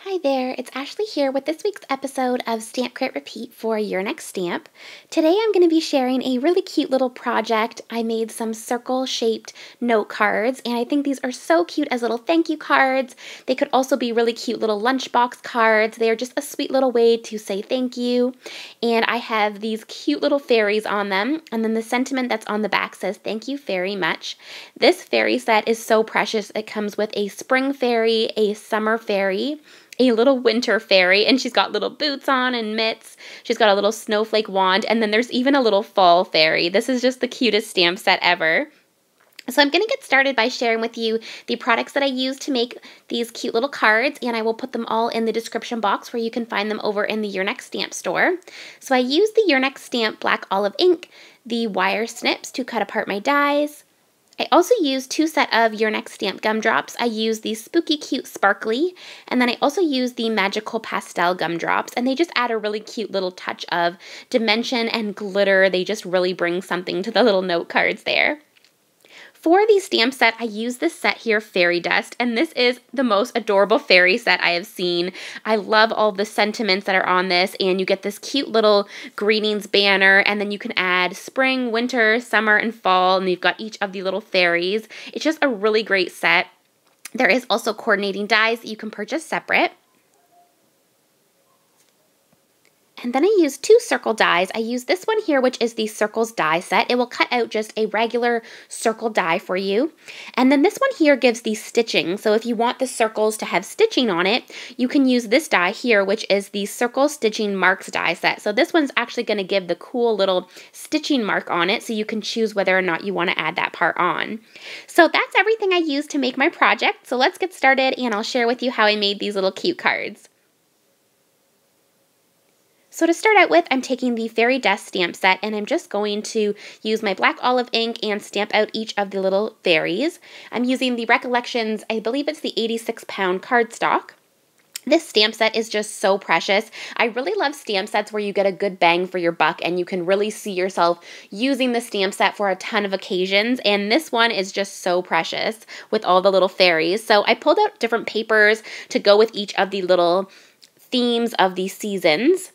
Hi there, it's Ashley here with this week's episode of Stamp Crit Repeat for Your Next Stamp. Today I'm going to be sharing a really cute little project. I made some circle-shaped note cards, and I think these are so cute as little thank you cards. They could also be really cute little lunchbox cards. They are just a sweet little way to say thank you. And I have these cute little fairies on them, and then the sentiment that's on the back says, "Thank you very much." This fairy set is so precious. It comes with a spring fairy, a summer fairy, a little winter fairy, and she's got little boots on and mitts. She's got a little snowflake wand, and then there's even a little fall fairy. This is just the cutest stamp set ever. So I'm going to get started by sharing with you the products that I use to make these cute little cards, and I will put them all in the description box where you can find them over in the Your Next Stamp store. So I use the Your Next Stamp Black Olive ink, the wire snips to cut apart my dies. I also use 2 sets of Your Next Stamp gumdrops. I use the Spooky Cute Sparkly, and then I also use the Magical Pastel gumdrops, and they just add a really cute little touch of dimension and glitter. They just really bring something to the little note cards there. For the stamp set, I use this set here, Fairy Dust, and this is the most adorable fairy set I have seen. I love all the sentiments that are on this, and you get this cute little greetings banner, and then you can add spring, winter, summer, and fall, and you've got each of the little fairies. It's just a really great set. There is also coordinating dies that you can purchase separate. And then I use 2 circle dies. I use this one here, which is the Circles die set. It will cut out just a regular circle die for you. And then this one here gives the stitching. So if you want the circles to have stitching on it, you can use this die here, which is the Circle Stitching Marks die set. So this one's actually going to give the cool little stitching mark on it, so you can choose whether or not you want to add that part on. So that's everything I used to make my project. So let's get started, and I'll share with you how I made these little cute cards. So to start out with, I'm taking the Fairy Dust stamp set, and I'm just going to use my black olive ink and stamp out each of the little fairies. I'm using the Recollections, I believe it's the 86-pound cardstock. This stamp set is just so precious. I really love stamp sets where you get a good bang for your buck and you can really see yourself using the stamp set for a ton of occasions, and this one is just so precious with all the little fairies. So I pulled out different papers to go with each of the little themes of the seasons.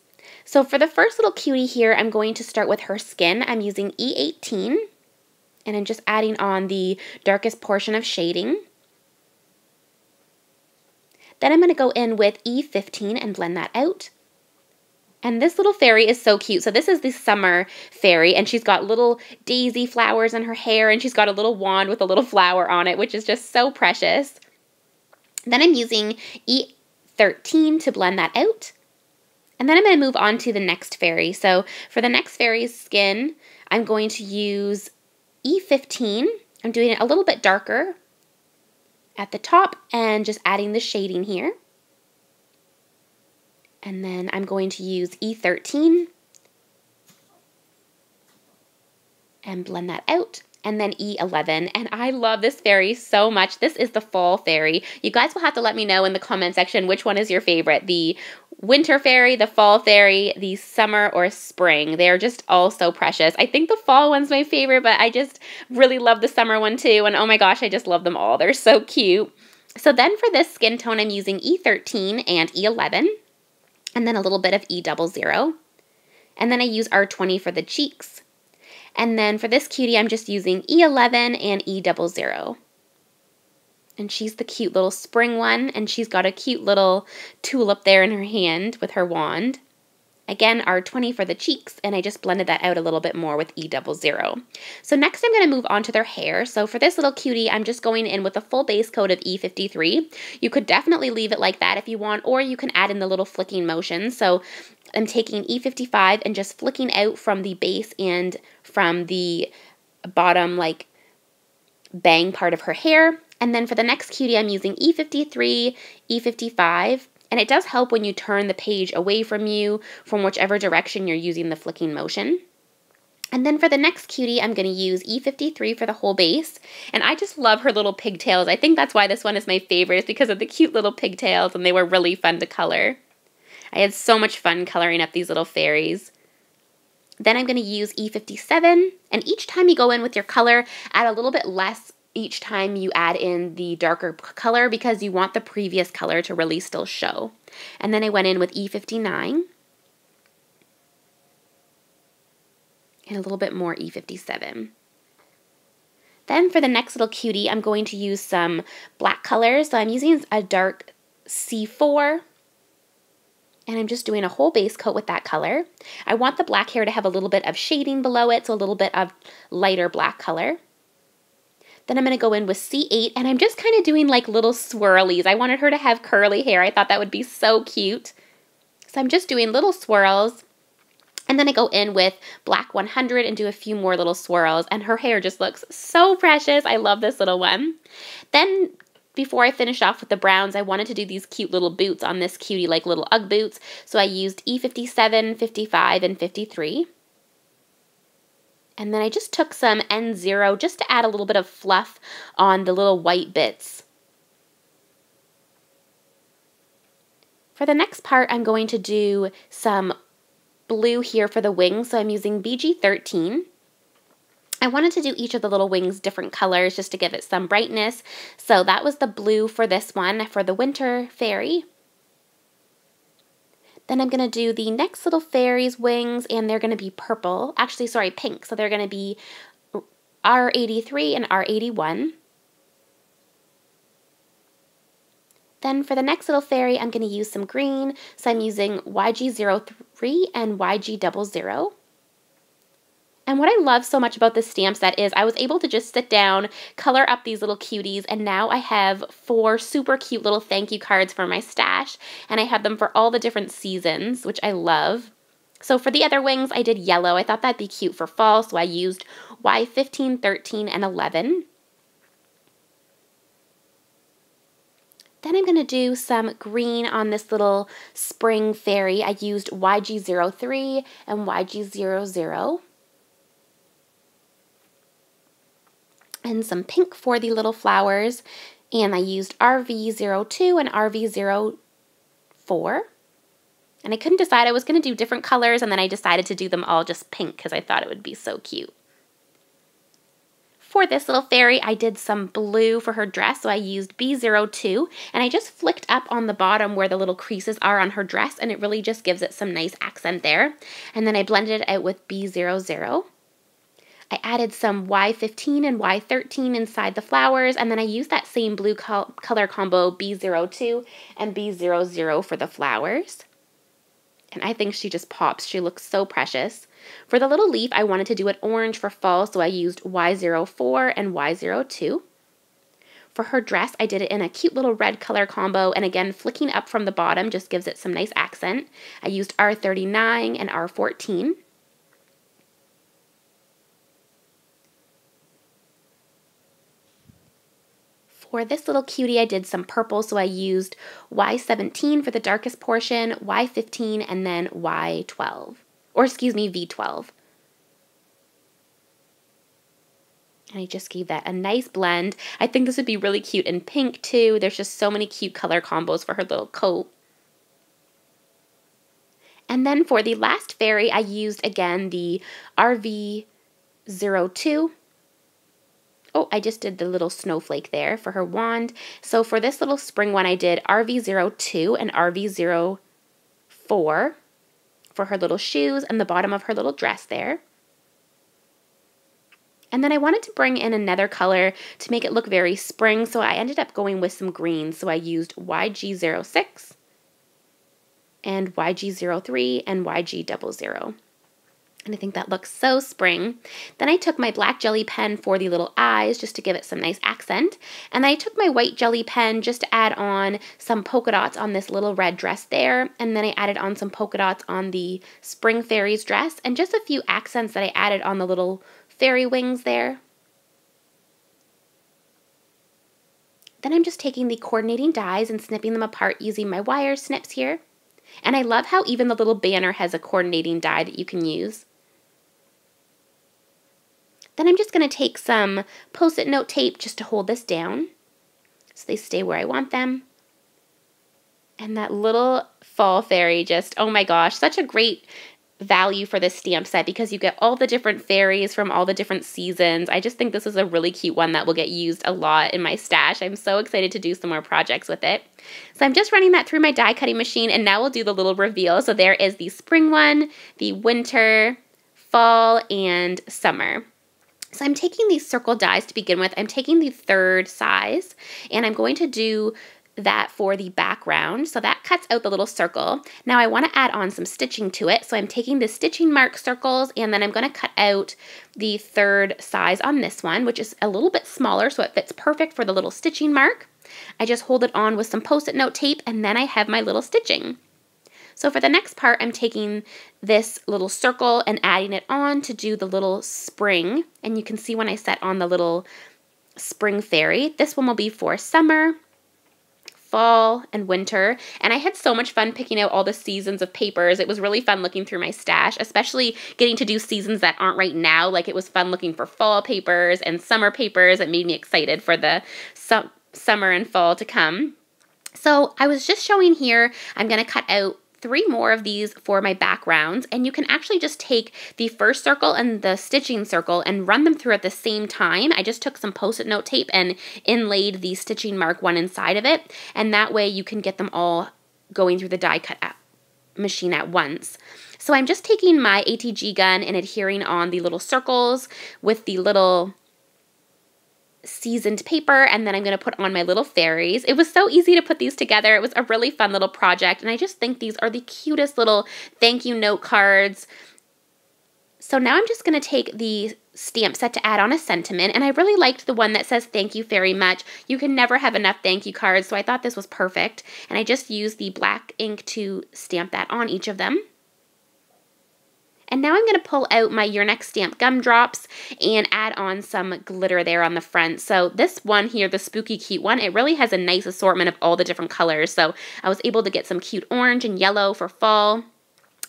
So for the first little cutie here, I'm going to start with her skin. I'm using E18, and I'm just adding on the darkest portion of shading. Then I'm going to go in with E15 and blend that out. And this little fairy is so cute. So this is the summer fairy, and she's got little daisy flowers in her hair, and she's got a little wand with a little flower on it, which is just so precious. Then I'm using E13 to blend that out. And then I'm going to move on to the next fairy. So for the next fairy's skin, I'm going to use E15. I'm doing it a little bit darker at the top and just adding the shading here. And then I'm going to use E13 and blend that out. And then E11, and I love this fairy so much. This is the fall fairy. You guys will have to let me know in the comment section which one is your favorite, the winter fairy, the fall fairy, the summer, or spring. They're just all so precious. I think the fall one's my favorite, but I just really love the summer one too, and oh my gosh, I just love them all. They're so cute. So then for this skin tone, I'm using E13 and E11, and then a little bit of E00, and then I use R20 for the cheeks. And then for this cutie, I'm just using E11 and E00. And she's the cute little spring one, and she's got a cute little tulip there in her hand with her wand. Again, R20 for the cheeks, and I just blended that out a little bit more with E00. So next I'm going to move on to their hair. So for this little cutie, I'm just going in with a full base coat of E53. You could definitely leave it like that if you want, or you can add in the little flicking motion. So I'm taking E55 and just flicking out from the base and from the bottom, like, bang part of her hair. And then for the next cutie, I'm using E53, E55, and it does help when you turn the page away from you from whichever direction you're using the flicking motion. And then for the next cutie, I'm going to use E53 for the whole base, and I just love her little pigtails. I think that's why this one is my favorite, is because of the cute little pigtails, and they were really fun to color. I had so much fun coloring up these little fairies. Then I'm going to use E57, and each time you go in with your color, add a little bit less each time you add in the darker color because you want the previous color to really still show. And then I went in with E59 and a little bit more E57. Then for the next little cutie, I'm going to use some black colors. So I'm using a dark C4, and I'm just doing a whole base coat with that color. I want the black hair to have a little bit of shading below it, so a little bit of lighter black color. Then I'm going to go in with C8, and I'm just kind of doing like little swirlies. I wanted her to have curly hair. I thought that would be so cute. So I'm just doing little swirls. And then I go in with black 100 and do a few more little swirls, and her hair just looks so precious. I love this little one. Then before I finish off with the browns, I wanted to do these cute little boots on this cutie, like little Ugg boots. So I used E57, 55, and 53. And then I just took some N0 just to add a little bit of fluff on the little white bits. For the next part, I'm going to do some blue here for the wings, so I'm using BG13. I wanted to do each of the little wings different colors just to give it some brightness. So that was the blue for this one, for the winter fairy. Then I'm going to do the next little fairy's wings, and they're going to be purple. Actually, sorry, pink. So they're going to be R83 and R81. Then for the next little fairy, I'm going to use some green. So I'm using YG03 and YG00. And what I love so much about this stamp set is I was able to just sit down, color up these little cuties, and now I have 4 super cute little thank you cards for my stash, and I have them for all the different seasons, which I love. So for the other wings, I did yellow. I thought that'd be cute for fall, so I used Y15, 13, and 11. Then I'm going to do some green on this little spring fairy. I used YG03 and YG00. And some pink for the little flowers. And I used RV02 and RV04. And I couldn't decide. I was going to do different colors, and then I decided to do them all just pink because I thought it would be so cute. For this little fairy, I did some blue for her dress, so I used B02, and I just flicked up on the bottom where the little creases are on her dress, and it really just gives it some nice accent there. And then I blended it out with B00. I added some Y15 and Y13 inside the flowers, and then I used that same blue color combo B02 and B00 for the flowers. And I think she just pops. She looks so precious. For the little leaf, I wanted to do it orange for fall, so I used Y04 and Y02. For her dress, I did it in a cute little red color combo, and again, flicking up from the bottom just gives it some nice accent. I used R39 and R14. For this little cutie, I did some purple, so I used Y17 for the darkest portion, Y15, and then Y12. Or excuse me, V12. And I just gave that a nice blend. I think this would be really cute in pink too. There's just so many cute color combos for her little coat. And then for the last fairy, I used again the RV02. Oh, I just did the little snowflake there for her wand. So for this little spring one, I did RV02 and RV04 for her little shoes and the bottom of her little dress there. And then I wanted to bring in another color to make it look very spring, so I ended up going with some green. So I used YG06 and YG03 and YG00. And I think that looks so spring. Then I took my black jelly pen for the little eyes just to give it some nice accent. And I took my white jelly pen just to add on some polka dots on this little red dress there. And then I added on some polka dots on the spring fairy's dress and just a few accents that I added on the little fairy wings there. Then I'm just taking the coordinating dies and snipping them apart using my wire snips here. And I love how even the little banner has a coordinating die that you can use. Then I'm just going to take some Post-it note tape just to hold this down so they stay where I want them. And that little fall fairy just, oh my gosh, such a great value for this stamp set because you get all the different fairies from all the different seasons. I just think this is a really cute one that will get used a lot in my stash. I'm so excited to do some more projects with it. So I'm just running that through my die cutting machine, and now we'll do the little reveal. So there is the spring one, the winter, fall, and summer. So I'm taking these circle dies to begin with. I'm taking the 3rd size, and I'm going to do that for the background. So that cuts out the little circle. Now I want to add on some stitching to it. So I'm taking the stitching mark circles, and then I'm going to cut out the 3rd size on this one, which is a little bit smaller, so it fits perfect for the little stitching mark. I just hold it on with some Post-it note tape, and then I have my little stitching. So for the next part, I'm taking this little circle and adding it on to do the little spring. And you can see when I set on the little spring fairy, this one will be for summer, fall, and winter. And I had so much fun picking out all the seasons of papers. It was really fun looking through my stash, especially getting to do seasons that aren't right now. Like, it was fun looking for fall papers and summer papers. It made me excited for the summer and fall to come. So I was just showing here, I'm going to cut out 3 more of these for my backgrounds, and you can actually just take the first circle and the stitching circle and run them through at the same time. I just took some Post-it note tape and inlaid the stitching mark one inside of it, and that way you can get them all going through the die cut machine at once. So I'm just taking my ATG gun and adhering on the little circles with the little seasoned paper, and then I'm going to put on my little fairies. It was so easy to put these together. It was a really fun little project, and I just think these are the cutest little thank you note cards. So now I'm just going to take the stamp set to add on a sentiment, and I really liked the one that says thank you very much. You can never have enough thank you cards, so I thought this was perfect, and I just used the black ink to stamp that on each of them. And now I'm going to pull out my Your Next Stamp gumdrops and add on some glitter there on the front. So this one here, the Spooky Cute one, it really has a nice assortment of all the different colors. So I was able to get some cute orange and yellow for fall.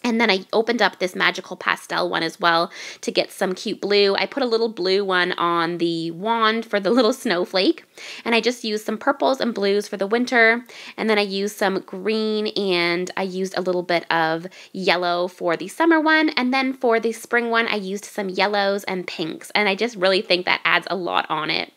And then I opened up this Magical Pastel one as well to get some cute blue. I put a little blue one on the wand for the little snowflake. And I just used some purples and blues for the winter. And then I used some green, and I used a little bit of yellow for the summer one. And then for the spring one, I used some yellows and pinks. And I just really think that adds a lot on it.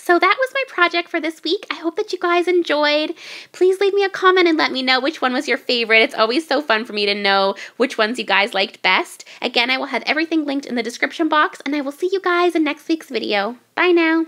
So that was my project for this week. I hope that you guys enjoyed. Please leave me a comment and let me know which one was your favorite. It's always so fun for me to know which ones you guys liked best. Again, I will have everything linked in the description box, and I will see you guys in next week's video. Bye now.